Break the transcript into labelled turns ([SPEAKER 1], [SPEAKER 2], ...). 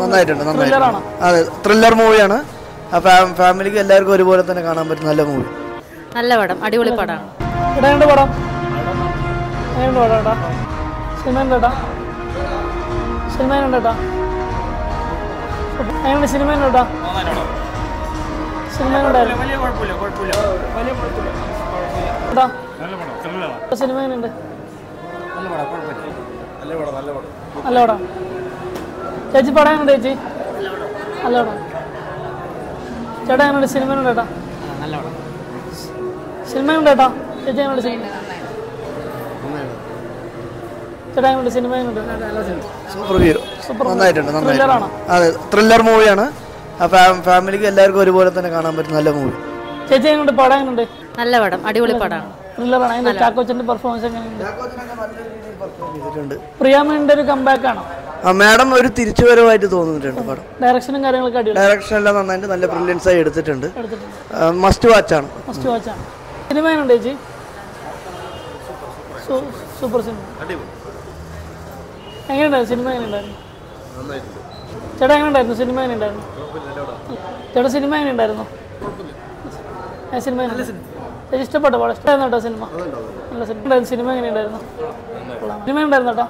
[SPEAKER 1] നന്നായിട്ടുണ്ട്. അതെ, ത്രില്ലർ മൂവിയാണ്. ഫാമിലിക്ക് എല്ലാവർക്കും ഒരുപോലെ തന്നെ കാണാൻ പറ്റുന്ന നല്ല മൂവി.
[SPEAKER 2] നല്ല പടം, അടിപൊളി പടമാണ്.
[SPEAKER 3] പടം സിനിമ നല്ല പടം. ചേച്ചി പടം എങ്ങനെയുണ്ട് ചേച്ചി? നല്ല പടം. ചേട്ടാ എങ്ങനെയുണ്ട്? സിനിമ ഉണ്ട് ചേട്ടാ? സിനിമ ഉണ്ട് ചേട്ടാ? ചേച്ചി എങ്ങനെയുണ്ട് സിനിമ? ചേട്ടാ എങ്ങനെയുണ്ട്? സിനിമ എങ്ങനെയുണ്ട്?
[SPEAKER 1] സൂപ്പർ, നന്നായിട്ടുണ്ട്. അതെ, ത്രില്ലർ മൂവിയാണ്. ഫാമിലിക്ക് എല്ലാവർക്കും ഒരുപോലെ തന്നെ കാണാൻ പറ്റുന്ന നല്ല മൂവി.
[SPEAKER 3] ചേച്ചി എങ്ങനെയുണ്ട്? പടം എങ്ങനെയുണ്ട്?
[SPEAKER 2] നല്ല പടം, അടിപൊളി പടമാണ്.
[SPEAKER 3] ത്രില്ലറാണ്. ചാക്കോച്ചന്റെ പെർഫോമൻസ് എങ്ങനെയുണ്ട്? പ്രിയാമണിന്റെ ഒരു കംബാക്ക് ആണോ?
[SPEAKER 1] മാഡം ഒരു തിരിച്ചുവരവായിട്ട് തോന്നുന്നുണ്ട് പടം.
[SPEAKER 3] ഡയറക്ഷനും കാര്യങ്ങളൊക്കെ അടിപൊളി.
[SPEAKER 1] ഡയറക്ഷൻ എല്ലാം നന്നായിട്ട് നല്ല ബ്രില്യൻസ് ആയി എടുത്തിട്ടുണ്ട്. മസ്റ്റ് വാച്ച് ആണ്.
[SPEAKER 3] സിനിമ എങ്ങനെയുണ്ട് ചേച്ചി? Super cinema. എങ്ങനെയുണ്ടായിരുന്നു സിനിമ? എങ്ങനെയുണ്ടായിരുന്നു ചേട്ടാ? എങ്ങനെയുണ്ടായിരുന്നു സിനിമ? എങ്ങനെയുണ്ടായിരുന്നു ചേട്ടാ? സിനിമ എങ്ങനെയുണ്ടായിരുന്നു? സിനിമ ചേച്ചി ഇഷ്ടപ്പെട്ട പടം? ഇഷ്ടമായിരുന്നു കേട്ടോ സിനിമ? നല്ല സിനിമ. സിനിമ എങ്ങനെയുണ്ടായിരുന്നു? സിനിമ ഉണ്ടായിരുന്നു കേട്ടോ?